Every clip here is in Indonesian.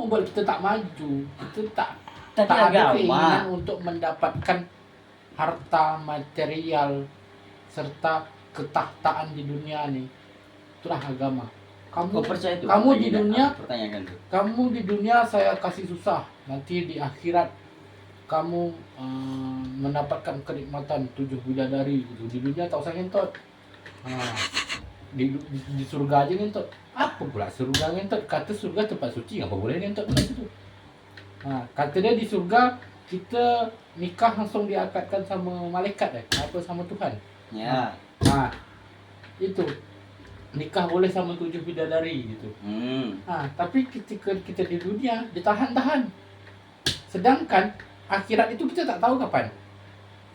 membuat kita tak maju, kita tak Tapi tak ada agama. keinginan untuk mendapatkan harta material serta ketahtaan di dunia nih. Itulah agama. Kau percaya itu? Kamu di dunia, pertanyakan tuh. kamu di dunia saya kasih susah. Nanti di akhirat kamu mendapatkan kenikmatan 7 bidadari gitu. Di dunia tak usah ngentot. Nah, di surga aja ngentot. Apa pula surga ngentot? Kata surga tempat suci, apa boleh ngentot kat situ. Nah, kata dia di surga kita nikah langsung diakadkan sama malaikat apa sama Tuhan. Ya. Nah, itu nikah boleh sama 7 bidadari gitu. Nah, tapi ketika kita di dunia ditahan-tahan. Sedangkan akhirat itu kita tak tahu kapan.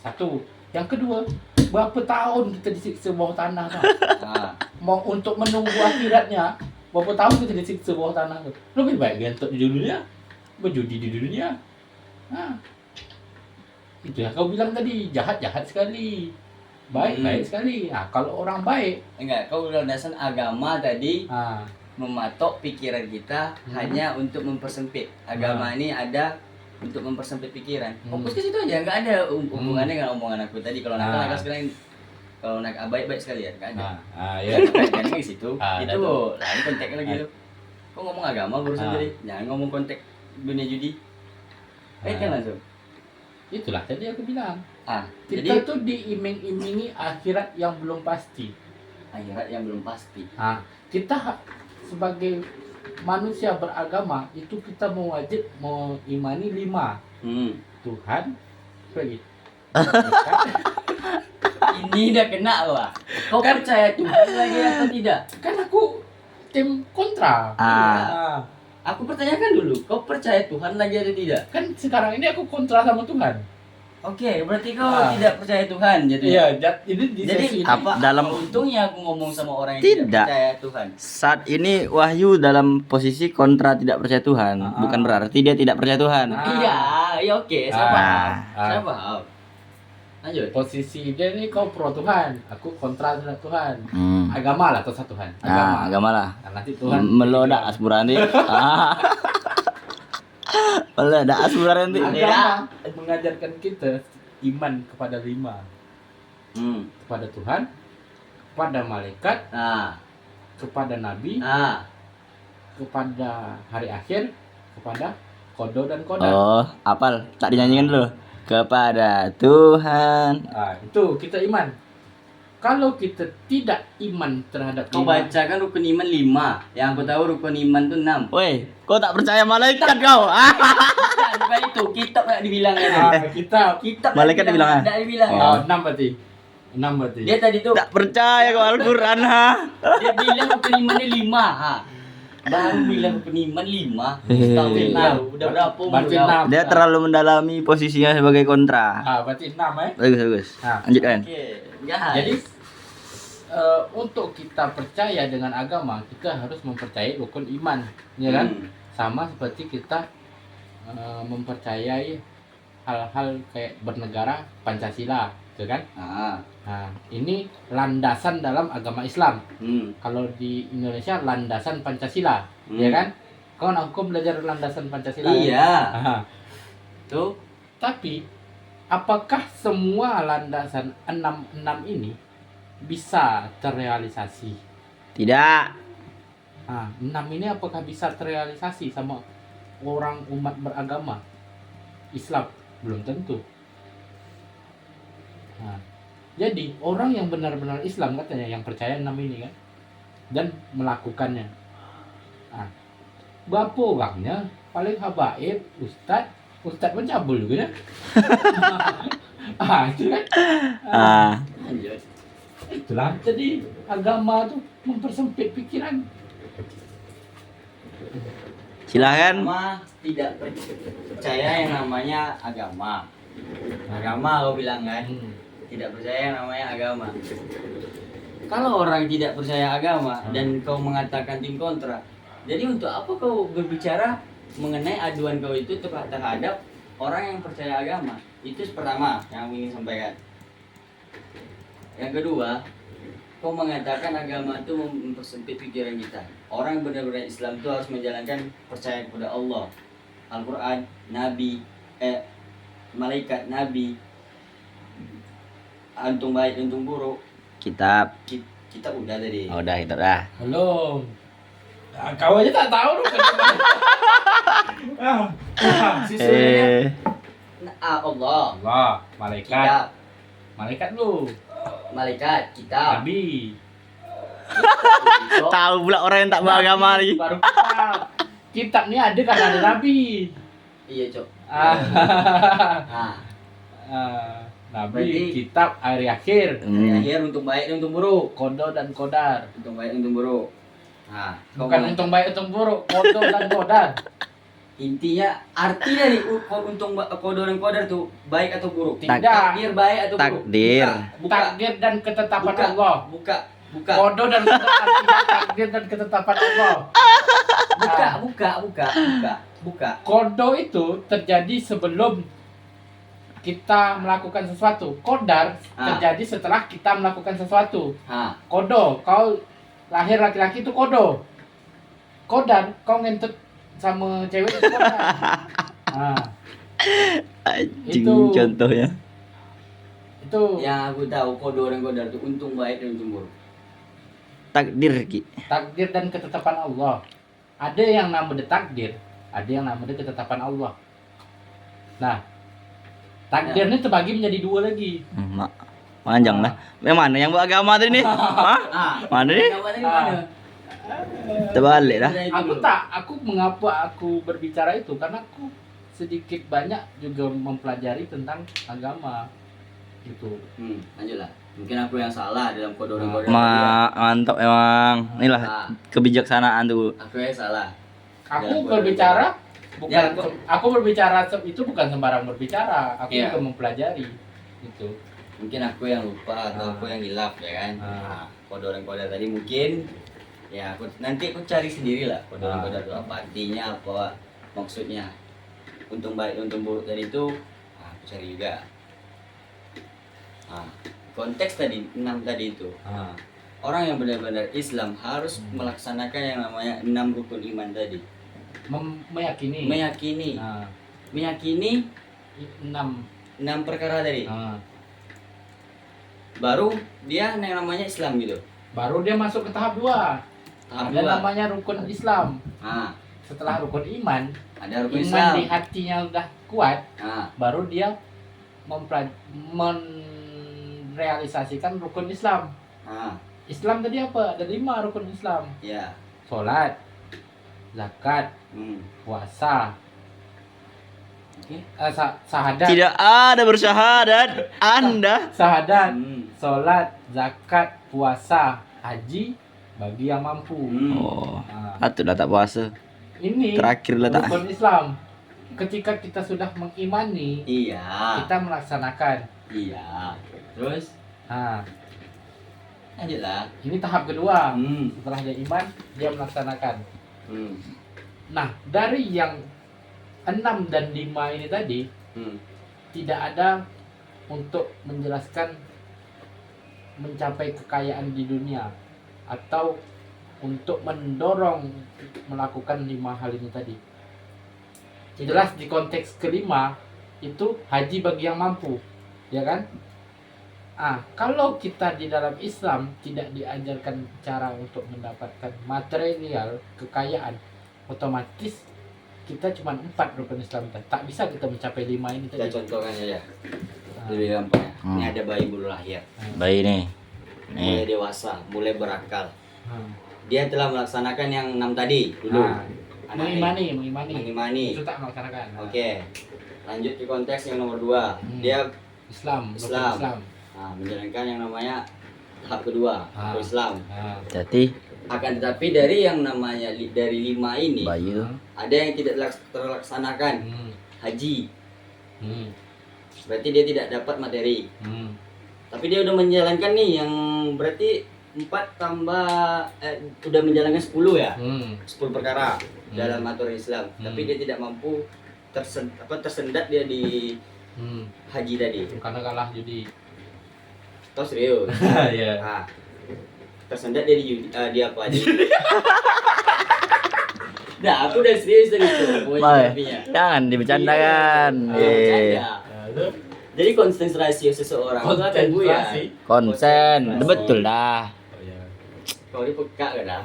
Satu. Yang kedua, berapa tahun kita disiksa bawah tanah kan? Mau untuk menunggu akhiratnya, berapa tahun kita disiksa bawah tanah tu. Lebih baik gentot di dunia, berjudi di dunia. Nah, itu yang kau bilang tadi, jahat sekali. Baik sekali. Nah, kalau orang baik, Enggak, kau landasan agama tadi mematok pikiran kita hanya untuk mempersempit. Agama ini ada untuk mempersempit pikiran. Fokus ke situ aja, enggak ada hubungannya dengan omongan aku tadi. Kalau nakal sekarang, kalau nakal baik segali ya, enggak ada. Ya. Kan di situ. Itu lain konteksnya lagi lo. Kau ngomong agama barusan tadi, jangan ngomong konteks dunia judi. Kan langsung. Itulah tadi aku bilang. Jadi Kita tuh diiming-imingi akhirat yang belum pasti. akhirat yang belum pasti. Kita sebagai manusia beragama itu kita mewajib mengimani 5. Tuhan, lagi. Ini udah kena wah. Kau percaya Tuhan lagi atau tidak? Kan aku tim kontra. Aku pertanyakan dulu, kau percaya Tuhan lagi atau tidak? Kan sekarang ini aku kontra sama Tuhan. Oke, berarti kau tidak percaya Tuhan jadi. Iya, jadi di sesi ini apa dalam- untungnya aku ngomong sama orang yang Tidak. tidak percaya Tuhan. Saat ini Wahyu dalam posisi kontra tidak percaya Tuhan, bukan berarti dia tidak percaya Tuhan. Iya, oke, saya paham. Saya paham. Lanjut. posisi dia nih kau pro Tuhan, aku kontra terhadap Tuhan. Agama lah, terserah Tuhan. Agama lah. Nah, nanti Tuhan Melodak asburan nanti. Melodak asburan nanti. agama mengajarkan kita iman kepada 5. Kepada Tuhan, kepada malaikat, kepada nabi, kepada hari akhir, kepada kodo dan kodar. Oh, apal? Tak dinyanyikan dulu. Kepada Tuhan. Itu kita iman. Kalau kita tidak iman terhadap Kau lima- bacakan rukun iman 5. Yang aku tahu rukun iman tuh 6. Woi, kau tak percaya malaikat kau? Bukan itu, kitab tak dibilang kan. kita Kitab Malaikat dibilang, tak dibilang. 6 berarti. 6 berarti. Dia tadi tuh Tak percaya kau Al-Quran dia bilang rukun imannya 5. Baru bilang rukun iman 5. Tahu udah berapa umur Berarti kau? 6. Dia terlalu mendalami posisinya sebagai kontra. Berarti 6 Bagus. Lanjutkan. Oke, guys. Jadi untuk kita percaya dengan agama, kita harus mempercayai rukun iman, ya kan? Sama seperti kita mempercayai hal-hal kayak bernegara, Pancasila, ya kan? Nah, ini landasan dalam agama Islam. Kalau di Indonesia landasan Pancasila, ya kan? Kawan aku belajar landasan Pancasila. Iya. Kan? Tuh. Tapi apakah semua landasan 6 ini bisa terrealisasi? Tidak. 6 ini apakah bisa terrealisasi sama orang umat beragama Islam? Belum tentu. Jadi orang yang benar-benar Islam katanya yang percaya 6 ini kan dan melakukannya. Berapa orangnya? Paling habaib, ustad mencabul juga ya. Itu kan. Lanjut. Itulah jadi agama tuh mempersempit pikiran. Silahkan. Agama tidak percaya yang namanya agama. Agama kau bilang kan? Tidak percaya yang namanya agama. Kalau orang tidak percaya agama dan kau mengatakan tim kontra, jadi untuk apa kau berbicara mengenai aduan kau itu terhadap orang yang percaya agama? Itu pertama yang ingin sampaikan. Yang kedua, kau mengatakan agama itu mempersempit pikiran kita. Orang benar-benar Islam itu harus menjalankan percaya kepada Allah, Al-Quran, Nabi, malaikat, Nabi, untung baik, untung buruk. Kitab. Kita udah tadi. Oh, udah itu dah. Belum. Ah, kau aja tak tahu lu Susunannya Allah, Allah, malaikat, kitab, malaikat lu, malaikat, kitab. nabi. Tahu pula orang yang tak beragama lagi. Baru kitab. Kitab ni ada kan ada nabi. Iya, Cok. Ah. Nah, Nabi, Berarti- kitab, hari akhir, hari akhir untung baik dan untung buruk. kodo dan kodar. Untung baik, untung buruk. Nah, kau Bukan untung baik, untung buruk, kodo dan kodar. intinya arti dari kodo dan kodar tuh baik atau buruk. Tidak. Takdir baik atau buruk. Takdir. Buka. Takdir dan ketetapan Buka. Allah. Buka. Buka. Kodo dan kodar artinya takdir dan ketetapan Allah. Buka. Nah, Buka. kodo itu terjadi sebelum kita melakukan sesuatu. Kodar terjadi setelah kita melakukan sesuatu. Nah, Kodo, kau lahir laki-laki itu kodo. Kodar, kau ngentut sama cewek itu kodar. Nah, Anjing Itu- contohnya. itu yang aku tahu kodo dan kodar tuh untung baik dan untung buruk. Takdir Ki. takdir dan ketetapan Allah. Ada yang namanya takdir, ada yang namanya ketetapan Allah. Nah, takdir ini terbagi menjadi dua lagi. Panjang lah. Yang mana yang beragama tadi nih? Hah? Ah, Mana nih? yang mana mana? Terbalik dah. Aku mengapa aku berbicara itu karena aku sedikit banyak juga mempelajari tentang agama gitu. Lanjutlah. Mungkin aku yang salah dalam kodo dan kodar. Mantap emang. Inilah Ah, kebijaksanaan tuh. aku yang salah. Aku Dalam berbicara bukan Ya, aku berbicara itu bukan sembarang berbicara. Aku Iya. juga mempelajari gitu. Mungkin aku yang lupa atau aku yang hilaf ya kan. Nah, kodo dan kodar tadi mungkin ya nanti aku cari sendiri lah kodo dan kodar itu apa artinya, apa maksudnya. Untung baik untung buruk tadi itu aku cari juga. Nah, konteks tadi 6 tadi itu. Orang yang benar-benar Islam harus melaksanakan yang namanya 6 rukun iman tadi. Meyakini. Meyakini, Nah, meyakini 6. 6 perkara tadi. Nah, Baru dia yang namanya Islam gitu. baru dia masuk ke tahap 2. Tahap Ada 2. namanya rukun Islam. Nah, Setelah rukun iman, ada rukun iman Islam. di hatinya udah kuat, Nah, baru dia merealisasikan rukun Islam. nah, Islam tadi apa? Ada 5 rukun Islam. ya. Sholat, zakat, puasa, Oke. sahadat, Tidak ada bersyahadat. Anda. sahadat, sholat, zakat, puasa, haji bagi yang mampu. Oh, Nah, patut dah tak puasa. ini Terakhir lah tak. rukun Islam. Ketika kita sudah mengimani, Iya. kita melaksanakan. Iya. Terus Nah, lanjutlah. ini tahap kedua. Hmm. Setelah dia iman, dia melaksanakan. Hmm. Nah, dari yang 6 dan 5 ini tadi, Hmm. tidak ada untuk menjelaskan mencapai kekayaan di dunia atau untuk mendorong melakukan 5 hal ini tadi. Jelas di konteks kelima itu haji bagi yang mampu, ya kan? Kalau kita di dalam Islam tidak diajarkan cara untuk mendapatkan material kekayaan, otomatis kita cuma 4 rukun Islam tadi. Tak bisa kita mencapai 5 ini Kita tadi. contohkan saja. Ah, Lebih gampang ya. Hmm. Ini ada bayi baru lahir, Baik nih. mulai Nih. dewasa, mulai berakal. ah. Dia telah melaksanakan yang 6 tadi dulu. Anak ini. mengimani. Mengimani. Itu tak melaksanakan. Oke. Lanjut ke konteks yang nomor 2. Hmm. Dia Islam, rukun Islam. Islam. menjalankan yang namanya tahap kedua, rukun Islam. Jadi Akan tetapi dari yang namanya dari 5 ini Bayu. ada yang tidak terlaksanakan, Hmm. haji. Hmm. Berarti dia tidak dapat materi. Hmm. Tapi dia udah menjalankan nih yang berarti 4 tambah udah menjalankan 10 ya. Hmm. 10 perkara dalam aturan Islam. Hmm. Tapi dia tidak mampu tersendat dia di Hmm. haji tadi. Karena kalah judi. Tahu serius. Iya. Nah, tersendat dia di apa aja. Nah, aku udah serius tadi tuh. Jangan dibercandakan. Bercanda. Jadi konsentrasi seseorang itu akan buyar. Konsen, betul dah. Oh ya. Kau ini peka kan dah?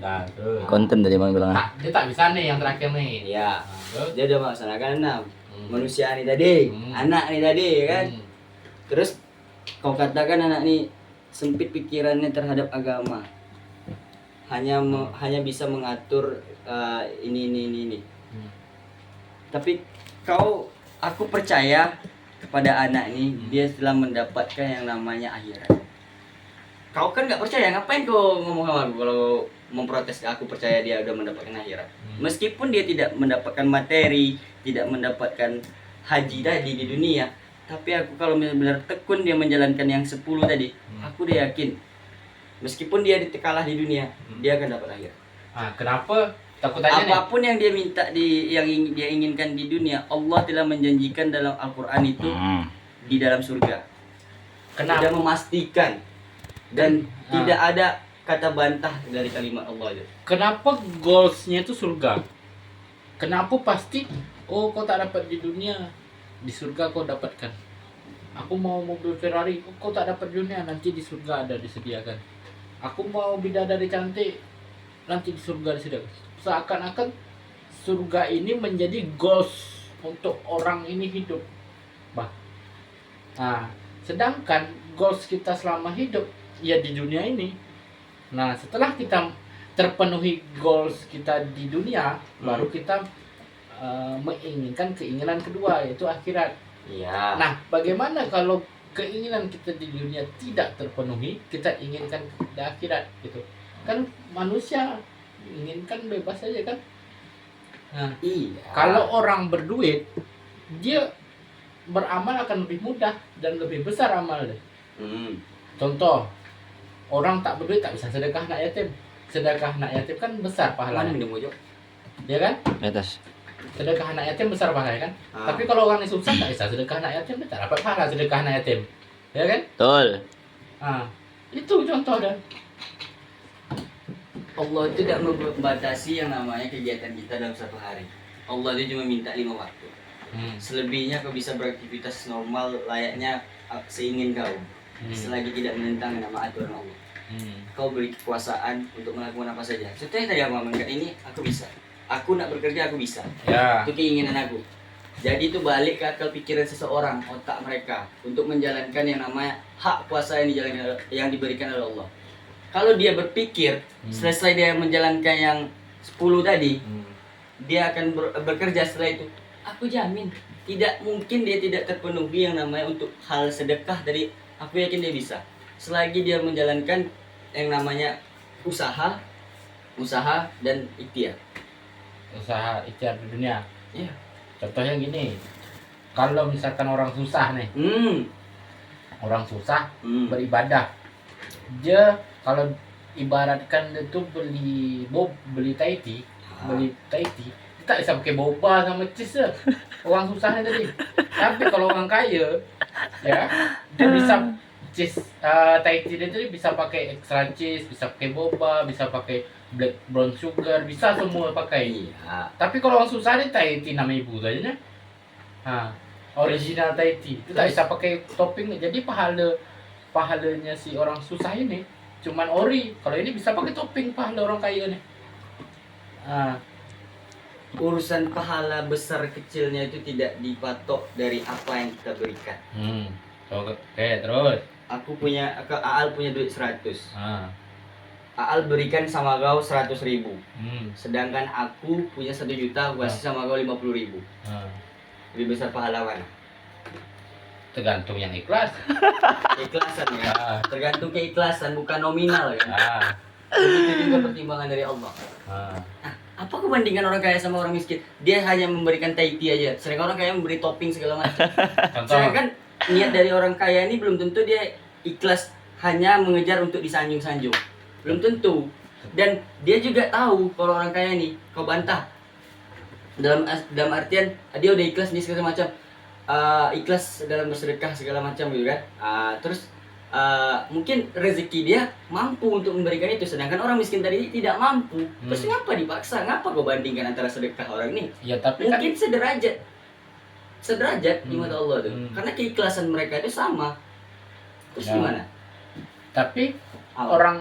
Nah, terus. Konten tadi bang bilang. Dia tak bisa nih yang terakhir nih. Iya. Nah, terus. Dia udah melaksanakan 6. Manusia nih tadi, anak nih tadi kan. Terus kau katakan anak nih sempit pikirannya terhadap agama. Hanya bisa mengatur ini. Tapi aku percaya kepada anak nih, dia telah mendapatkan yang namanya akhirat. Kau kan nggak percaya, ngapain kau ngomong sama aku kalau memprotes aku percaya dia udah mendapatkan akhirat. Meskipun dia tidak mendapatkan materi, tidak mendapatkan haji tadi di dunia, tapi aku kalau benar-benar tekun dia menjalankan yang 10 tadi, aku udah yakin meskipun dia kalah di dunia, dia akan dapat akhirat. Kenapa? Takut tanya nih. Apapun yang dia minta dia inginkan di dunia, Allah telah menjanjikan dalam Al-Qur'an itu di dalam surga. Kenapa? Dia memastikan dan tidak ada kata bantah dari kalimat Allah itu. Kenapa goalsnya itu surga? Kenapa pasti kau tak dapat di dunia, di surga kau dapatkan. Aku mau mobil Ferrari, kau tak dapat di dunia, nanti di surga ada disediakan. Aku mau bidadari cantik, nanti di surga disediakan. Seakan-akan surga ini menjadi goals untuk orang ini hidup. Nah, sedangkan goals kita selama hidup ya di dunia ini. Nah, setelah kita terpenuhi goals kita di dunia, baru kita menginginkan keinginan kedua, yaitu akhirat. Iya. Nah, bagaimana kalau keinginan kita di dunia tidak terpenuhi, kita inginkan di akhirat gitu. Kan manusia inginkan bebas saja kan. Nah, Iya. kalau orang berduit, dia beramal akan lebih mudah dan lebih besar amalnya. Contoh, orang tak berduit tak bisa sedekah anak yatim. Sedekah anak yatim kan besar Mana pahalanya, minum ojo? ya kan? Di atas. Sedekah anak yatim besar pahalanya kan? Tapi kalau orang yang susah tak bisa sedekah anak yatim, dia tak dapat pahala sedekah anak yatim, ya kan? Betul. Nah, itu contoh dan Allah tidak membatasi yang namanya kegiatan kita dalam satu hari. Allah itu cuma minta 5 waktu. Selebihnya kau bisa beraktivitas normal layaknya seingin kau. Selagi tidak menentang nama aturan Allah. Kau beri kekuasaan untuk melakukan apa saja. Contohnya tadi aku ngomong ini aku bisa. Aku nak bekerja aku bisa. ya. Itu keinginan aku. Jadi itu balik ke akal pikiran seseorang, otak mereka untuk menjalankan yang namanya hak kuasa yang diberikan oleh Allah. Kalau dia berpikir selesai dia menjalankan yang 10 tadi, dia akan bekerja setelah itu. Aku jamin tidak mungkin dia tidak terpenuhi yang namanya untuk hal sedekah tadi. Aku yakin dia bisa. Selagi dia menjalankan yang namanya usaha dan ikhtiar. Usaha ikhtiar di dunia. Iya. Contohnya gini, kalau misalkan orang susah nih, orang susah beribadah, dia kalau ibaratkan itu beli Taiti, dia tak bisa pakai boba sama cheese. Orang susahnya tadi. Tapi kalau orang kaya, ya dia bisa cheese Taiti dia tadi bisa pakai extra cheese, bisa pakai boba, bisa pakai black brown sugar, bisa semua pakai. Iya. Tapi kalau orang susah dia Taiti nama ibu saja nya. Original Taiti. Itu tak bisa pakai topping. Jadi pahalanya si orang susah ini cuman ori. Kalau ini bisa pakai topping pahala orang kaya nih. Urusan pahala besar kecilnya itu tidak dipatok dari apa yang kita berikan. Oke, terus. Aal punya duit 100. Aal berikan sama kau 100.000. Sedangkan aku punya 1 juta, aku kasih sama kau 50.000. Lebih besar pahala mana? Tergantung yang ikhlas. Keikhlasan ya. Tergantung keikhlasan, bukan nominal kan. Begitu juga pertimbangan dari Allah. Apa kebandingan orang kaya sama orang miskin? Dia hanya memberikan Taiti aja. Sedangkan orang kaya memberi topping segala macam. Sedangkan niat dari orang kaya ini belum tentu dia ikhlas hanya mengejar untuk disanjung-sanjung. Belum tentu. Dan dia juga tahu kalau orang kaya nih, kau bantah. Dalam artian dia udah ikhlas nih segala macam. Ikhlas dalam bersedekah segala macam gitu kan. Terus mungkin rezeki dia mampu untuk memberikan itu, sedangkan orang miskin tadi tidak mampu. Terus ngapa dipaksa? Ngapa kau bandingkan antara sedekah orang ini? Ya tapi kan Mungkin sederajat di mata Allah tuh, karena keikhlasan mereka itu sama. Terus Ya. gimana? tapi Apa? orang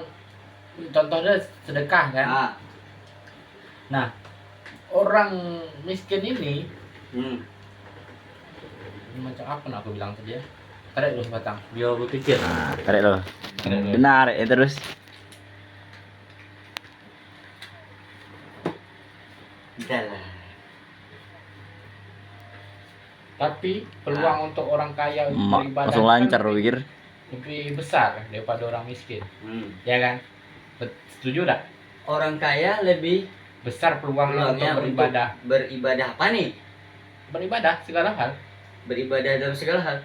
contohnya sedekah kan. Nah, orang miskin ini macam apa nak aku bilang tadi ya? Tarik dulu batang, biar berpikir. Nah, tarik lo. Tarik dulu. Benar, ya terus. Dah. Tapi peluang untuk orang kaya beribadah Langsung lancar lo pikir. lebih besar daripada orang miskin, ya kan? Setuju tak? Orang kaya lebih Besar peluangnya untuk beribadah. beribadah apa nih? Beribadah segala hal. Beribadah dalam segala hal.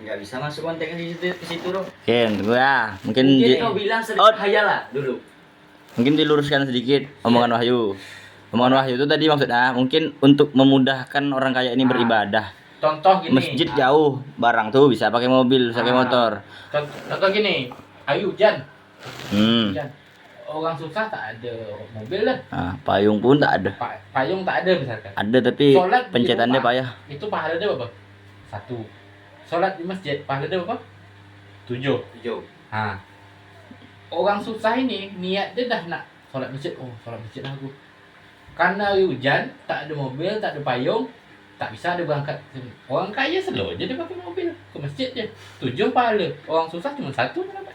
Nggak bisa masuk konteksnya di situ Ro. Oke, tunggu ya. Mungkin Mungkin kau bilang sedikit hayalah dulu. mungkin diluruskan sedikit omongan Wahyu. Omongan Wahyu itu tadi maksudnya mungkin untuk memudahkan orang kaya ini beribadah. Contoh gini. Masjid jauh, barang tuh bisa pakai mobil, bisa pakai motor. Contoh gini. Ayo Jan. Jan. Orang susah tak ada mobil lah. Nah, payung pun tak ada. Payung tak ada misalkan. Ada tapi Sholat di pencetannya rumah, payah. Itu pahala dia berapa? 1. Sholat di masjid pahala dia berapa? 7. Nah, orang susah ini niat dia dah nak sholat masjid. Oh, sholat masjid lah aku. Karena hujan, tak ada mobil, tak ada payung, tak bisa dia berangkat. Orang kaya slow je dia pakai mobil ke masjid je. 7 pahala. Orang susah cuma 1 dapat.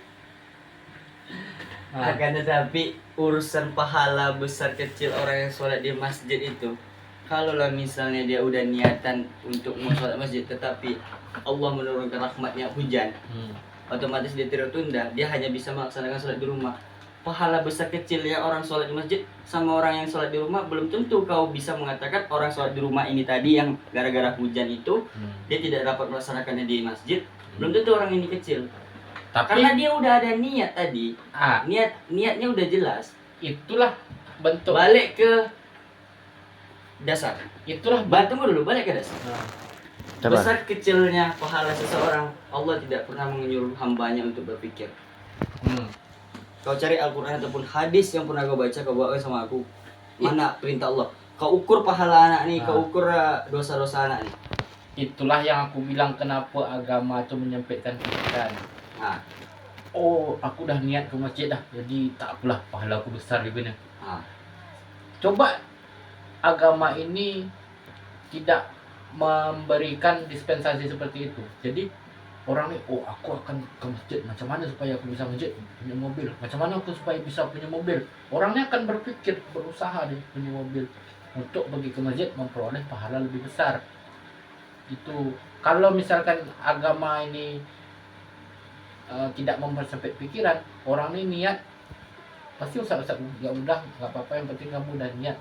Akan tetapi urusan pahala besar kecil orang yang sholat di masjid itu, kalaulah misalnya dia udah niatan untuk mau sholat masjid tetapi Allah menurunkan rahmatnya hujan, otomatis dia tertunda, dia hanya bisa melaksanakan sholat di rumah. Pahala besar kecilnya orang sholat di masjid sama orang yang sholat di rumah, belum tentu kau bisa mengatakan orang sholat di rumah ini tadi yang gara-gara hujan itu dia tidak dapat melaksanakannya di masjid, belum tentu orang ini kecil. Tapi Karena dia udah ada niat tadi, niatnya udah jelas. itulah bentuk. Balik ke dasar. Itulah Tunggu dulu, balik ke dasar. Coba. Besar kecilnya pahala seseorang, Allah tidak pernah menyuruh hambanya untuk berpikir. Kau cari Al-Quran ataupun hadis yang pernah kau baca, kau bawa sama aku. Mana perintah Allah? Kau ukur pahala anak nih, kau ukur dosa-dosa anak nih. Itulah yang aku bilang kenapa agama itu menyempitkan pikiran. Oh, aku dah niat ke masjid dah, jadi tak apalah, pahala aku besar di mana. Coba agama ini tidak memberikan dispensasi seperti itu. Jadi orang ni, oh aku akan ke masjid, macam mana supaya aku bisa masjid, punya mobil, macam mana aku supaya bisa punya mobil. Orangnya akan berpikir, berusaha dia punya mobil untuk pergi ke masjid memperoleh pahala lebih besar. Itu kalau misalkan agama ini tidak mempersempit pikiran, orang ini niat pasti ustaz ya udah nggak apa-apa, yang penting kamu udah niat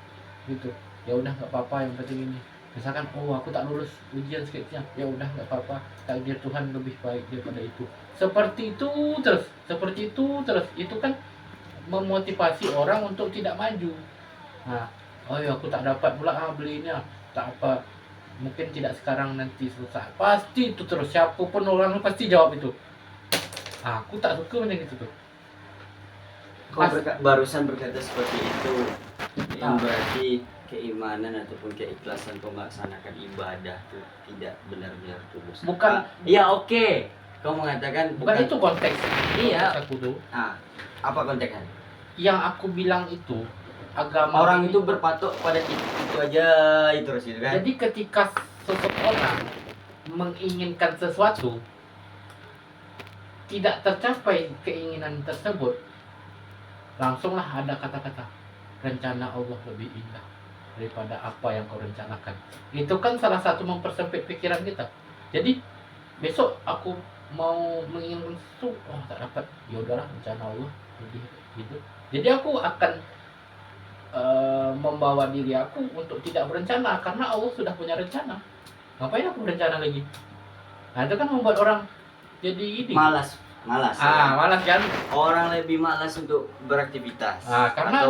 gitu, ya udah nggak apa-apa, yang penting ini. Misalkan oh aku tak lulus ujian skripsinya, ya udah nggak apa-apa, takdir Tuhan lebih baik daripada itu. Seperti itu terus itu kan memotivasi orang untuk tidak maju. Nah, oh ya aku tak dapat pula belinya, tak apa, mungkin tidak sekarang, nanti susah. Pasti itu terus, siapapun orang pasti jawab itu. Aku tak suka macam itu tuh. Kau barusan berkata seperti itu, yang berarti keimanan ataupun keikhlasan kau melaksanakan ibadah itu tidak benar-benar tulus. Bukan. Ya oke. Kau mengatakan Bukan itu konteks. Iya. Aku tuh. Apa konteksnya? Yang aku bilang itu agama Orang ini, itu berpatok pada itu aja itu terus gitu kan. jadi ketika seseorang menginginkan sesuatu tidak tercapai keinginan tersebut, langsunglah ada kata-kata rencana Allah lebih indah daripada apa yang kau rencanakan. Itu kan salah satu mempersempit pikiran kita. Jadi besok aku mau menginginkan sesuatu, oh tak dapat, ya udahlah, rencana Allah lebih gitu. Jadi aku akan membawa diri aku untuk tidak berencana karena Allah sudah punya rencana. Ngapain aku berencana lagi? Nah itu kan membuat orang jadi ini. Malas. Malas kan? Orang lebih malas untuk beraktivitas. Karena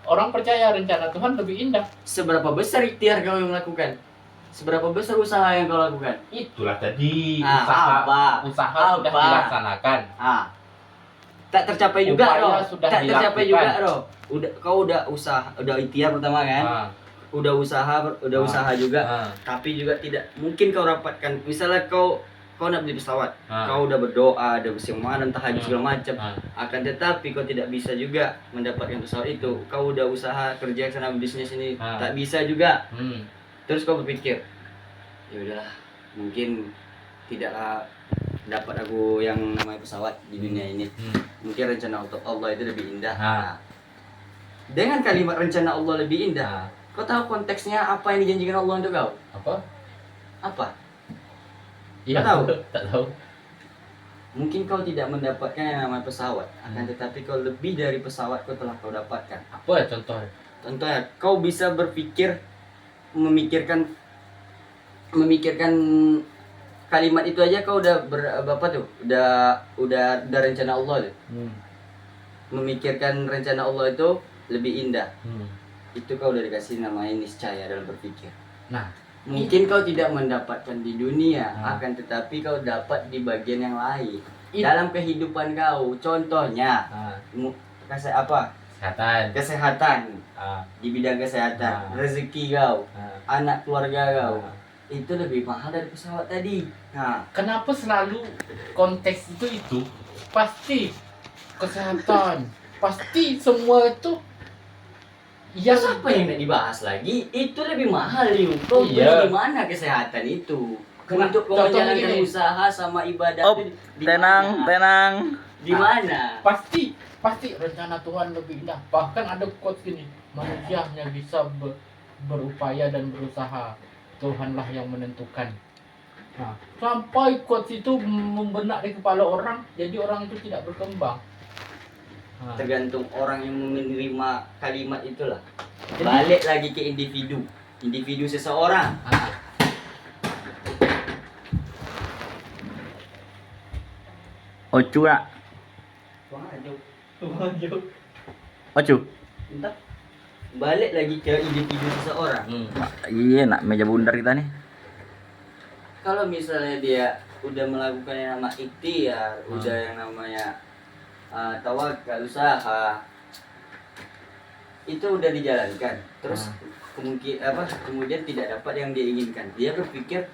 orang percaya rencana Tuhan lebih indah. Seberapa besar ikhtiar kau yang melakukan? Seberapa besar usaha yang kau lakukan? Itulah tadi Ah, usaha sudah Apa? dilaksanakan. Ah, tak tercapai juga, Upaya Ro. sudah Tak tercapai dilakukan. juga, Ro. Kau udah usaha, udah ikhtiar pertama kan? Ah, Udah usaha juga. ah, Tapi juga tidak mungkin kau dapatkan. Misalnya kau nak beli pesawat, ah, kau udah berdoa, ada bersemangat, tahajud segala macam. ah. Akan tetapi kau tidak bisa juga mendapatkan pesawat itu. Kau udah usaha kerja sana bisnis ini, Ah. tak bisa juga. Hmm. Terus kau berpikir, ya udahlah, mungkin tidaklah dapat aku yang namanya pesawat di dunia ini. Mungkin rencana untuk Allah itu lebih indah. Ah. Nah, dengan kalimat rencana Allah lebih indah, Ah. kau tahu konteksnya apa yang dijanjikan Allah untuk kau? Apa? Apa? Iya, Tak tahu. Tak tahu. Mungkin kau tidak mendapatkan yang namanya pesawat, akan tetapi kau lebih dari pesawat kau telah kau dapatkan. Apa contohnya? Contohnya, kau bisa berpikir, memikirkan kalimat itu aja kau udah apa tuh? Udah rencana Allah tuh. Memikirkan rencana Allah itu lebih indah. Itu kau udah dikasih namanya niscaya dalam berpikir. Nah, Mungkin kau tidak mendapatkan di dunia, Ah. akan tetapi kau dapat di bagian yang lain. It- Dalam kehidupan kau, contohnya apa? kesehatan. Kesehatan, Ah, di bidang kesehatan, Ah. rezeki kau, ah. anak keluarga kau, Ah. itu lebih mahal dari pesawat tadi. Nah, Kenapa selalu konteks itu pasti kesehatan, pasti semua itu yang terus apa yang nak dibahas lagi? Itu lebih mahal, Liu. Kau beli Iya. di mana kesehatan itu? Kenapa? Untuk kau Contohnya menjalankan gini. usaha sama ibadah Oh, itu di tenang, mana? tenang. Di mana? pasti rencana Tuhan lebih indah. Bahkan ada quote gini, manusia hanya bisa berupaya dan berusaha, Tuhanlah yang menentukan. Nah, sampai quote itu membenak di kepala orang, jadi orang itu tidak berkembang. Nah, Tergantung orang yang menerima kalimat itulah. Balik lagi ke individu seseorang. ah, Ocu nak. Ocu. Entah. Balik lagi ke individu seseorang. Iya nak meja bundar kita nih. Kalau misalnya dia udah melakukan yang nama ikhtiar, udah yang namanya tawakal, usaha, itu udah dijalankan. Terus kemudian tidak dapat yang dia inginkan. Dia berpikir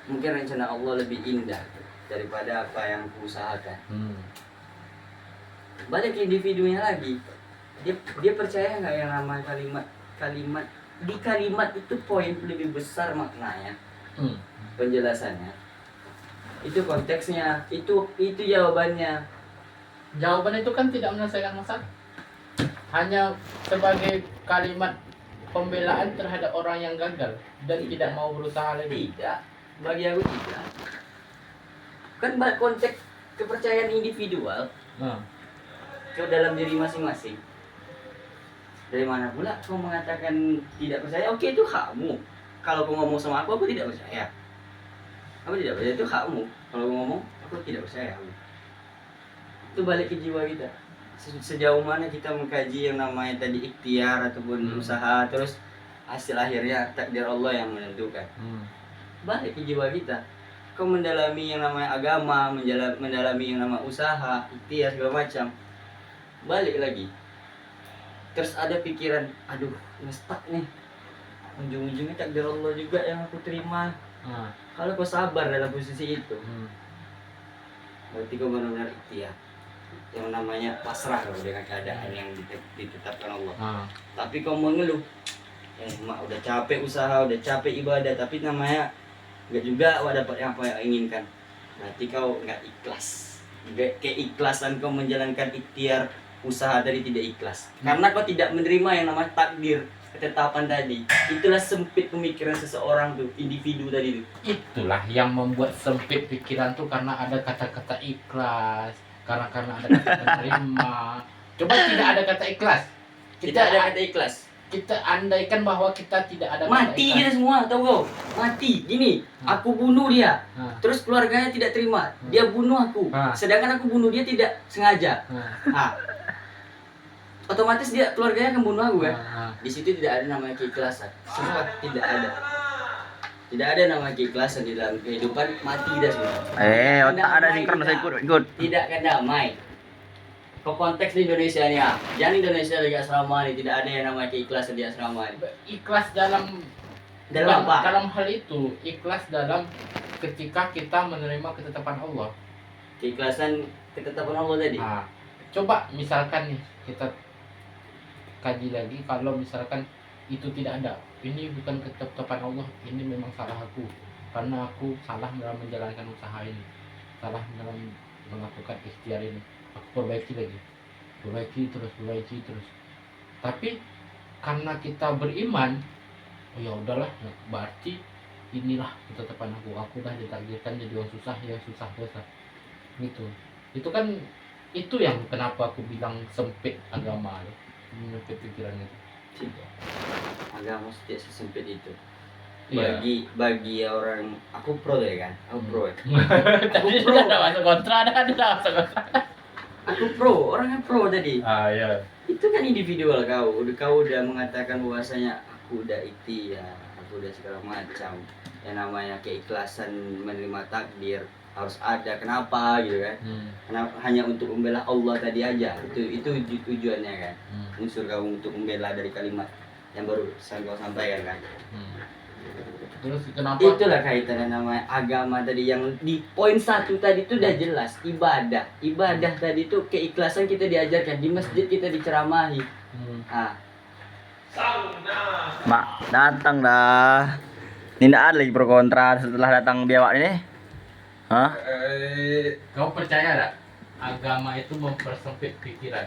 mungkin rencana Allah lebih indah daripada apa yang kuusahakan. Balik ke individunya lagi. Dia percaya nggak yang namanya kalimat di kalimat itu poin lebih besar maknanya, penjelasannya. Itu konteksnya, itu jawabannya. Jawaban itu kan tidak menyelesaikan masalah, hanya sebagai kalimat pembelaan terhadap orang yang gagal dan tidak mau berusaha lagi. Tidak, bagi aku tidak. Kan konteks kepercayaan individual Nah, ke dalam diri masing-masing. Dari mana pula kau mengatakan tidak percaya? Oke, itu hakmu. Kalau kau ngomong sama aku tidak percaya. Aku tidak percaya, itu hakmu. Kalau kau ngomong, aku tidak percaya. Itu balik ke jiwa kita. Sejauh mana kita mengkaji yang namanya tadi ikhtiar ataupun usaha, terus hasil akhirnya takdir Allah yang menentukan. Balik ke jiwa kita. Kau mendalami yang namanya agama, mendalami yang namanya usaha, ikhtiar segala macam. Balik lagi. Terus ada pikiran, aduh, ngestak nih. Ujung-ujungnya takdir Allah juga yang aku terima. Kalau kau sabar dalam posisi itu, berarti kau benar-benar ikhtiar. Yang namanya pasrah kalau dengan keadaan yang ditetapkan Allah. Tapi kau mengeluh, mak udah capek usaha, udah capek ibadah, tapi namanya nggak juga dapat apa yang inginkan. Berarti kau nggak ikhlas. Keikhlasan kau menjalankan ikhtiar usaha tadi tidak ikhlas. Karena kau tidak menerima yang namanya takdir, ketetapan tadi. Itulah sempit pemikiran seseorang tuh, individu tadi tuh. itulah yang membuat sempit pikiran tuh, karena ada kata-kata ikhlas, karena ada kata menerima. Coba tidak ada kata ikhlas. Tidak ada kata ikhlas. Kita andaikan bahwa kita tidak ada kata Mati ikhlas. kita semua, tahu kau? Mati. Gini, aku bunuh dia. Nah, Terus keluarganya tidak terima. Dia bunuh aku. Ah. Sedangkan aku bunuh dia tidak sengaja. nah, Nah, otomatis dia keluarganya akan bunuh aku kan? nah. Di situ tidak ada namanya keikhlasan. Semua tidak ada. Tidak ada nama keikhlasan di dalam kehidupan, mati dah semua. Otak ada sinkron, saya ikut. Tidak akan damai. Ke konteks di Indonesia nih ya. Jangan Indonesia lagi asrama nih, tidak ada yang namanya keikhlasan di asrama nih. Ikhlas dalam Dalam apa? dalam hal itu, ikhlas dalam ketika kita menerima ketetapan Allah. Keikhlasan ketetapan Allah tadi. Nah, coba misalkan nih kita kaji lagi, kalau misalkan itu tidak ada, ini bukan ketetapan Allah, ini memang salah aku karena aku salah dalam menjalankan usaha ini, salah dalam melakukan ikhtiar ini, aku perbaiki terus. Tapi karena kita beriman, oh ya udahlah, berarti inilah ketetapan aku dah ditakdirkan jadi orang susah, ya susah biasa gitu. Itu kan itu yang kenapa aku bilang sempit agama, menyempit pikiran itu. Agama tidak sesempit itu. Iya. Bagi orang, aku pro ya kan, aku pro ya. Tadi pro. sudah ada masuk kontra, ada masuk kontra. Aku pro, orangnya pro tadi. Ya. Itu kan individual kau udah mengatakan bahwasanya aku udah ikhtiar, aku udah segala macam. Yang namanya keikhlasan menerima takdir harus ada, kenapa gitu kan? Kenapa hanya untuk membela Allah tadi aja? Itu tujuannya kan? Unsur kamu untuk membela dari kalimat yang baru kau sampaikan kan? Terus kenapa? Itulah kaitannya namanya agama tadi, yang di poin 1 tadi itu udah jelas, ibadah tadi itu keikhlasan kita diajarkan di masjid, kita diceramahi. Mak, datang dah. Ini ndak ada lagi pro kontra setelah datang biawak ini. Hah? Kau percaya tak? Agama itu mempersempit pikiran.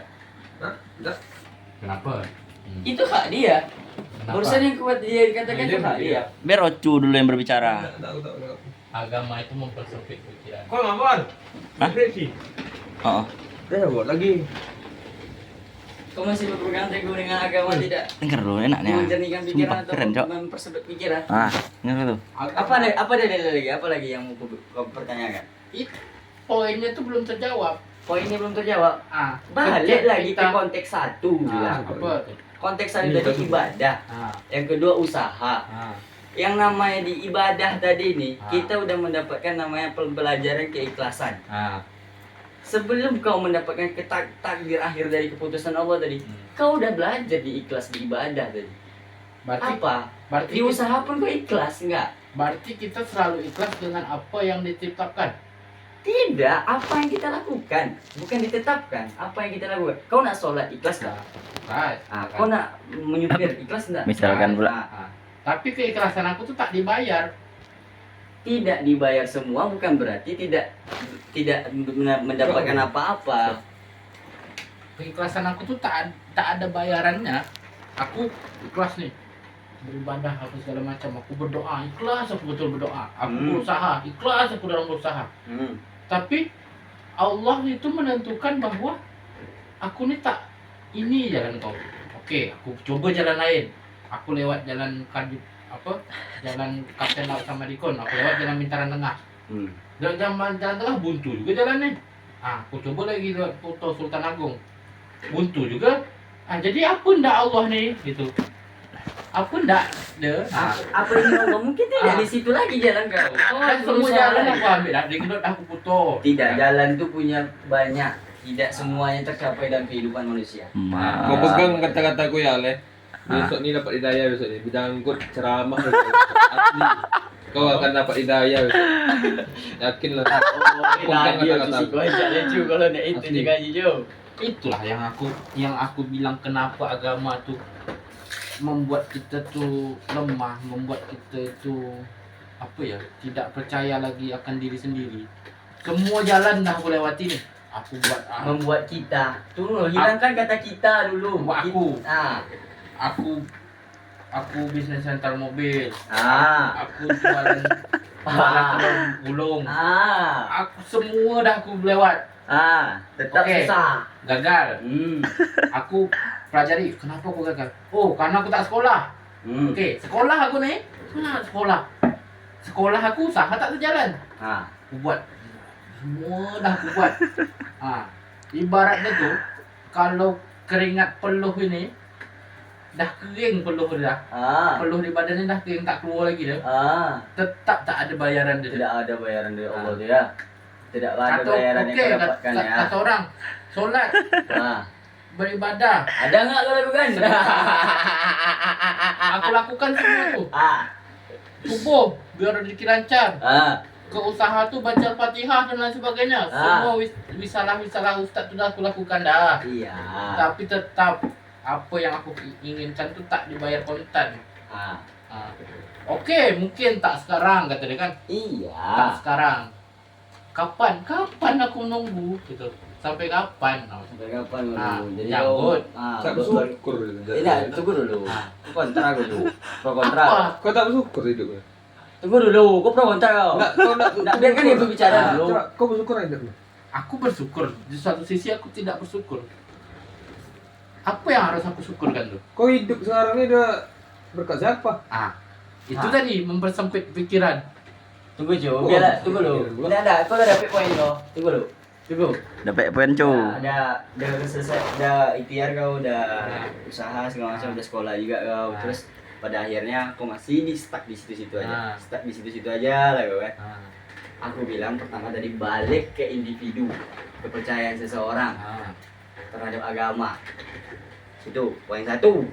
Enggak. Kenapa? Itu hak dia. Kenapa? Barusan yang kuat dia dikatakan itu hak dia. Biar Ocu dulu yang berbicara. Enggak. Agama itu mempersempit pikiran. Kau ngapain? Hah? Breaking. Oh, Udah buat lagi. Kau masih berpegang teguh dengan agama tidak dengar dulu enaknya. menjernihkan Sumpah pikiran atau keren, Cok. mempersempit pikiran? Dengar tuh. Apa lagi yang mau kau pertanyakan? Itu poinnya tuh belum terjawab. Poinnya belum terjawab. Balik ketika lagi ke kita- konteks 1 bilang. apa tuh? Konteks 1 tadi ibadah. Yang kedua usaha. Yang namanya di ibadah tadi nih, kita udah mendapatkan namanya pembelajaran keikhlasan. Sebelum kau mendapatkan takdir akhir dari keputusan Allah tadi, kau udah belajar di ikhlas di ibadah tadi. Berarti Apa? berarti Di usaha pun kau ikhlas enggak? berarti kita selalu ikhlas dengan apa yang ditetapkan. Tidak, apa yang kita lakukan, bukan ditetapkan. Apa yang kita lakukan? Kau nak sholat ikhlas enggak? Kau nak menyupir ikhlas enggak? Misalkan pula. Tapi keikhlasan aku tuh tak dibayar. Tidak dibayar semua bukan berarti tidak mendapatkan apa-apa. Keikhlasan aku tuh tak ada bayarannya. Aku ikhlas nih beribadah apa segala macam. Aku berdoa ikhlas, aku betul berdoa. Aku berusaha ikhlas, aku dalam berusaha. Tapi Allah itu menentukan bahwa aku nih tak ini jalan kau. Oke, aku coba jalan lain. Aku lewat jalan jalan Kapten Laut sama Dikon. Aku lewat jalan Bintaran Tengah. Dan jalan tengah buntu juga jalannya. Aku coba lagi lewat Pulau Sultan Agung. Buntu juga. Jadi apa ndak Allah nih gitu. Apa ndak deh. Apa ini Allah mungkin tidak di situ lagi jalan kau. Kan semua jalan aku ambil. Dari gedut aku putus. Tidak, jalan itu punya banyak. Tidak semuanya tercapai dalam kehidupan manusia. Kau pegang kata-kataku ya, Le. Besok ni dapat hidayah besok ni. Bidang ikut ceramah besok. Asli. Kau akan dapat hidayah besok. Yakinlah. Pegang kata-kata. Kalau nak itu Asli. dikaji Jo. Itulah yang aku bilang kenapa agama tuh membuat kita tuh lemah, membuat kita itu tidak percaya lagi akan diri sendiri. Semua jalan dah aku lewati nih. Aku buat Membuat kita. Tunggu, hilangkan kata kita dulu. Aku. Ah. Aku bisnis rental mobil. Ah. Aku jualan gulung. Ah. Aku semua dah aku lewat. Tetap Oke. susah. Gagal. Aku pelajari kenapa aku gagal. Oh, karena aku tak sekolah. Oke, sekolah aku nih. Sekolah. Sekolah aku usaha tak terjalan. Aku buat. Semua dah aku buat. Ibaratnya tuh kalau keringat peluh ini dah kering peluh dah. Peluh di badannya dah kering, tak keluar lagi dah. Tetap tak ada bayaran dia. Tidak ada bayaran dari Allah tu ya. Tidak ada Kata bayaran yang okey, kau dapatkan ya. kata orang solat, beribadah. Ada enggak kau lakukan? Aku lakukan semua tu. Subuh biar rezeki lancar. Ke usaha tu baca Fatihah dan lain sebagainya. Semua wisalah ustaz tu dah aku lakukan dah. Iya. Tapi tetap apa yang aku inginkan tu tak dibayar kontan. Okey, mungkin tak sekarang kata dia kan. Iya. Tak sekarang. Kapan aku nunggu gitu. Sampai kapan? Sampai kapan kau Ah, nunggu? Jadi nyambut. Tak bersyukur. Tidak, tunggu dulu. Kontra aku dulu. Pro kontra. Apa? Kau tak bersyukur hidup. Tunggu dulu, kau pro kontra kau. Kau nak biarkan dia berbicara dulu. Kau bersyukur aja dulu. Aku bersyukur. Di satu sisi aku tidak bersyukur. Apa yang harus aku syukurkan tuh? Kau hidup sekarang ni dah berkat siapa? Itu tadi mempersempit pikiran. Tunggu Jo, biarlah, tunggu dulu. Ada, kau dah dapat poin kau. Tunggu dulu. Tunggu. Dapat poin cu. Dah selesai, dah ikhtiar kau, dah usaha segala macam, dah sekolah juga kau. Terus pada akhirnya kau masih stuck di situ-situ aja. Stuck di situ-situ aja lah kau kan. Aku bilang pertama tadi balik ke individu, kepercayaan seseorang terhadap agama. Itu poin satu.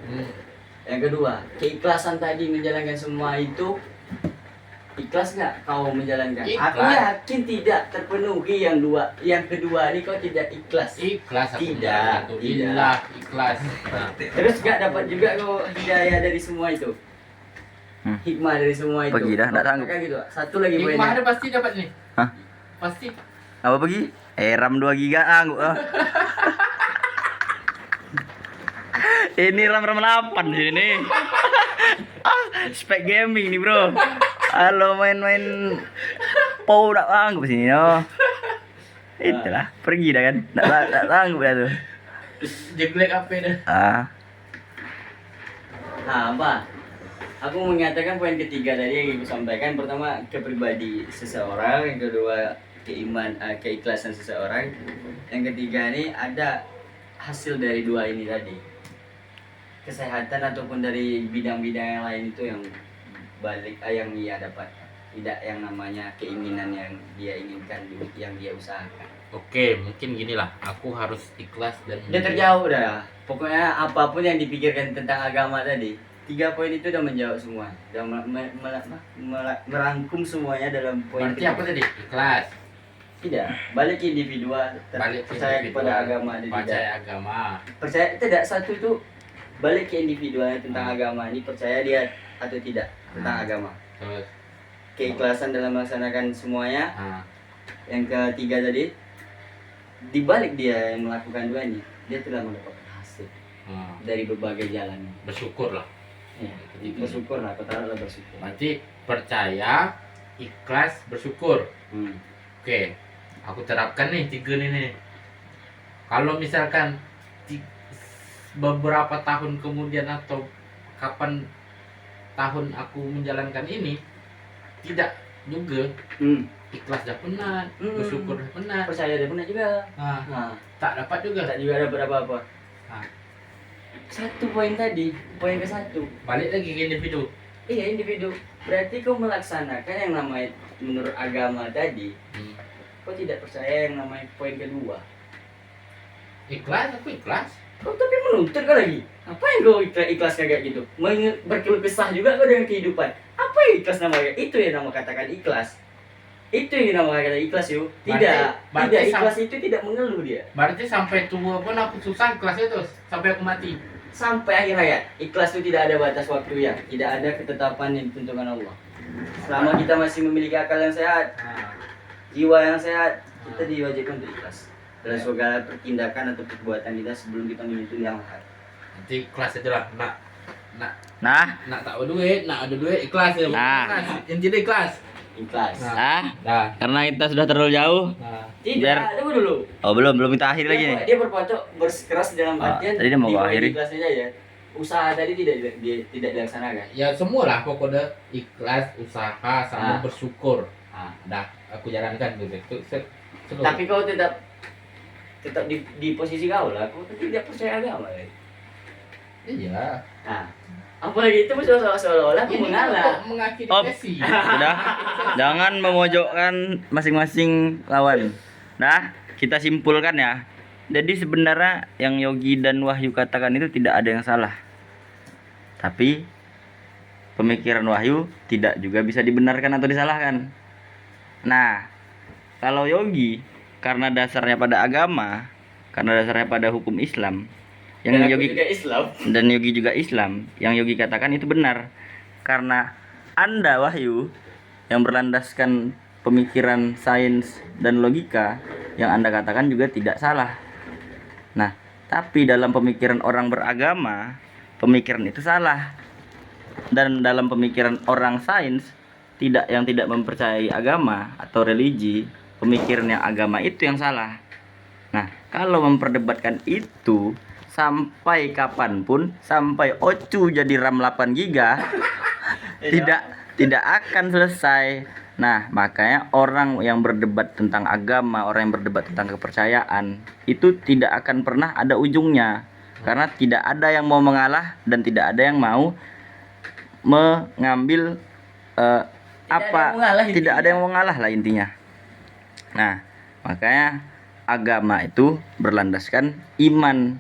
Yang kedua, keikhlasan tadi menjalankan semua itu. Ikhlas nggak kau menjalankan? Ikhlas. Aku yakin tidak terpenuhi yang dua. Yang kedua ini kau tidak ikhlas. Ikhlas aku Tidak, menjalankan tuh. tidak. Lillah, ikhlas. Terus nggak dapat juga kau hidayah dari semua itu. Hikmah dari semua itu. Pergi dah, nggak sanggup. Kayak gitu. Satu lagi Hikmah poinnya. ada pasti dapat nih. Hah? Pasti. Apa pergi? RAM 2 giga anggup ah. Ini RAM 8 sini. Spek gaming nih, Bro. Halo main-main Pou tak sanggup sini no. Itulah, pergi dah kan. Tak sanggup dah tuh. Jeglek apa dah? Apa? Aku mengatakan poin ketiga tadi yang ibu sampaikan. Pertama, kepribadi seseorang. Yang kedua, keikhlasan seseorang. Yang ketiga ini ada hasil dari dua ini tadi. Kesehatan ataupun dari bidang-bidang yang lain itu yang balik yang dia dapat. Tidak yang namanya keinginan yang dia inginkan, yang dia usahakan. Oke, mungkin gini lah. Aku harus ikhlas dan Udah terjauh dah. Pokoknya apapun yang dipikirkan tentang agama tadi, 3 poin itu udah menjawab semua. Udah merangkum semuanya dalam poin. Berarti apa tadi? Ikhlas. Tidak, balik ke individual, Balik ke percaya individual, kepada agama dan tidak. percaya agama. Percaya tidak, satu itu balik ke individualnya tentang agama ini, percaya dia atau tidak tentang agama. Terus. Keikhlasan dalam melaksanakan semuanya. Yang ketiga tadi, dibalik dia yang melakukan duanya, dia telah mendapatkan hasil dari berbagai jalan. Bersyukur lah. Ya, bersyukur lah, katakanlah bersyukur. Berarti percaya, ikhlas, bersyukur. Oke, aku terapkan nih 3 nih. Kalau misalkan beberapa tahun kemudian atau kapan tahun aku menjalankan ini tidak juga ikhlas dah penat, bersyukur dah penat, Percaya dia benar juga. tak dapat juga. Tak juga dapat apa-apa. Ah. Satu poin tadi, poin ke-1. Balik lagi ke individu. Iya, individu. Berarti kau melaksanakan yang namanya menurut agama tadi. Kau tidak percaya yang namanya poin kedua. Ikhlas, aku ikhlas. Kau tapi menuntut kau lagi. Apa yang kau ikhlas kayak gitu? Berkeluh kesah juga kau dengan kehidupan. Apa yang ikhlas namanya? Itu yang nama katakan ikhlas. Itu yang nama kata ikhlas yuk. Berarti Tidak ikhlas itu tidak mengeluh dia. Berarti sampai tua pun aku susah ikhlas itu sampai aku mati. Sampai akhir hayat. Ikhlas itu tidak ada batas waktu ya. Tidak ada ketetapan yang ditentukan Allah. Selama kita masih memiliki akal yang sehat, jiwa yang sehat, kita diwajibkan untuk ikhlas dalam segala pertindakan atau perbuatan kita sebelum kita menyentuh yang lain. Nanti ikhlas itu lah. Nah, Nak tak ada duit, nak ada duit ikhlas ya. Nah. Yang tidak ikhlas. Ikhlas. Dah. karena kita sudah terlalu jauh. Tidak, tunggu dulu. Oh, belum kita akhiri lagi nih. Dia berpocok bersikeras dalam artian tadi dia mau akhiri. ikhlasnya aja. Usaha tadi tidak dilaksanakan. Ya semua lah pokoknya ikhlas, usaha sama Ah. bersyukur. Ah. Dah aku jalankan gitu. Seluruh. Tapi kau tetap di posisi kau lah. Kau tidak percaya agama. Iya. Nah, apalagi itu seolah-olah aku Ini mengalah. untuk mengakhiri Oh. sesi. Udah, jangan memojokkan masing-masing lawan. Nah, kita simpulkan ya. Jadi sebenarnya yang Yogi dan Wahyu katakan itu tidak ada yang salah. Tapi pemikiran Wahyu tidak juga bisa dibenarkan atau disalahkan. Nah, kalau Yogi karena dasarnya pada agama, karena dasarnya pada hukum Islam, yang Dan aku Yogi juga Islam. dan Yogi juga Islam, yang Yogi katakan itu benar. Karena Anda Wahyu yang berlandaskan pemikiran sains dan logika, yang Anda katakan juga tidak salah. Nah, tapi dalam pemikiran orang beragama, pemikiran itu salah. Dan dalam pemikiran orang sains yang tidak mempercayai agama atau religi, pemikiran yang agama itu yang salah. Nah, kalau memperdebatkan itu sampai kapanpun, sampai Ocu jadi RAM 8 giga tidak akan selesai. Nah, makanya orang yang berdebat tentang agama, orang yang berdebat tentang kepercayaan, itu tidak akan pernah ada ujungnya. Karena tidak ada yang mau mengalah dan tidak ada yang mau mengambil tidak ada yang mau ngalah lah intinya. Nah, makanya agama itu berlandaskan iman.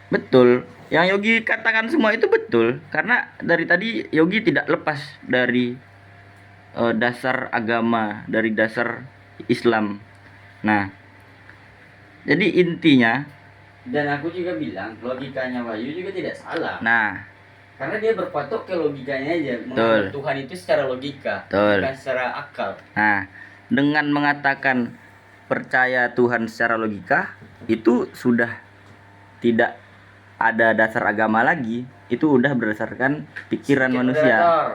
Betul. Yang Yogi katakan semua itu betul. Karena dari tadi Yogi tidak lepas dari dasar agama, dari dasar Islam. Nah, jadi intinya, Dan aku juga bilang logikanya Wahyu juga tidak salah. nah, Karena dia berpatok ke logikanya aja. Betul. Menganggap Tuhan itu secara logika, Betul. bukan secara akal. nah, dengan mengatakan percaya Tuhan secara logika, itu sudah tidak ada dasar agama lagi. Itu udah berdasarkan pikiran Sedikit manusia. moderator.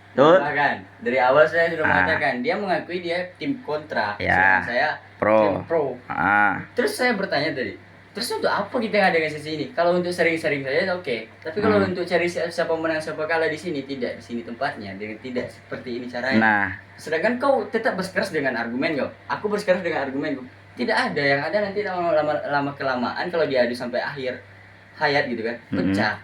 Betul. Bahkan dari awal saya sudah Ah. mengatakan dia mengakui dia tim kontra, Ya. sedangkan saya Pro. tim pro. Ah, Terus saya bertanya tadi, terus untuk apa kita ngadain sesi ini? Kalau untuk sering-sering saja oke, tapi kalau untuk cari siapa menang siapa kalah di sini tidak, di sini tempatnya, tidak seperti ini caranya. nah, Sedangkan kau tetap bersikeras dengan argumen kau, aku bersikeras dengan argumenku. Tidak ada yang ada nanti lama kelamaan kalau diadu sampai akhir hayat gitu kan, pecah.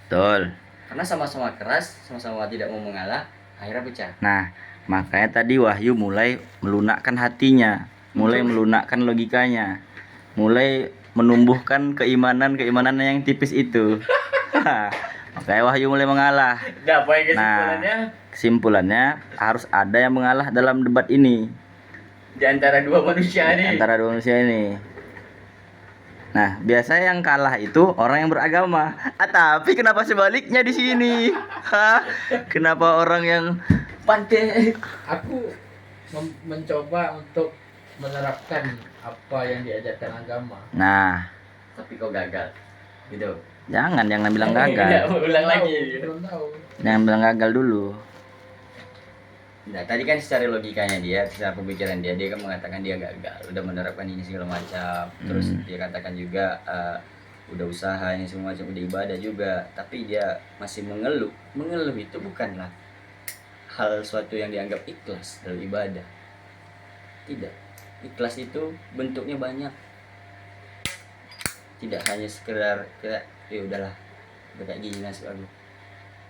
betul. Karena sama-sama keras, sama-sama tidak mau mengalah, akhirnya pecah. Nah, makanya tadi Wahyu mulai melunakkan hatinya, mulai melunakkan logikanya, mulai menumbuhkan keimanan yang tipis itu. Makanya Wahyu mulai mengalah. Nah, poin Nah, kesimpulannya harus ada yang mengalah dalam debat ini di antara dua manusia di nih. antara dua manusia ini. Nah, biasanya yang kalah itu orang yang beragama. Tapi kenapa sebaliknya di sini? Hah? Kenapa orang yang Pantai. Aku mencoba untuk menerapkan apa yang diajarkan agama. Nah, Tapi kau gagal. Gitu. jangan bilang Tidak, gagal. ulang lagi. Belum tahu. Jangan bilang gagal dulu. Nah, tadi kan secara logikanya dia, secara pemikiran dia kan mengatakan dia gagal, udah menerapkan ini segala macam. Terus dia katakan juga udah usaha ini semua macam, udah ibadah juga, tapi dia masih mengeluh. Mengeluh itu bukanlah hal suatu yang dianggap ikhlas dalam ibadah. Tidak. Ikhlas itu bentuknya banyak. Tidak hanya sekedar kayak ya udahlah, udah kayak gini nasib aku.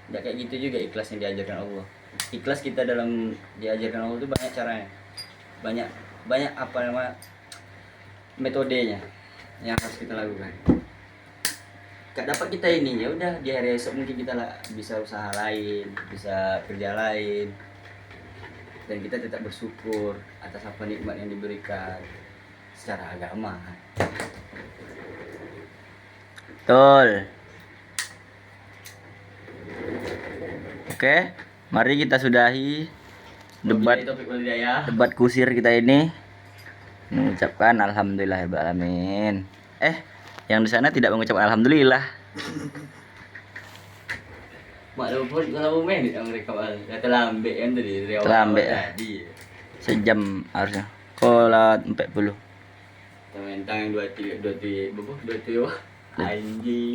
Tidak kayak gitu juga ikhlas yang diajarkan Allah. Ikhlas kita dalam diajarkan Allah itu banyak caranya, banyak apa nama metodenya yang harus kita lakukan. Gak dapat kita ini, ya udah di hari esok mungkin kita bisa usaha lain, bisa kerja lain, dan kita tetap bersyukur atas apa nikmat yang diberikan secara agama. Betul. Oke, mari kita sudahi Wabillahi taufiq wal hidayah. debat kusir kita ini. Mengucapkan alhamdulillahirobbilalamin. Yang di sana tidak mengucapkan alhamdulillah. Maklum pun kalau main yang mereka kata lambe kan tadi dari awal Terlambe. tadi. Sejam harusnya. Kolat 40. Tentang yang dua tiga anjing.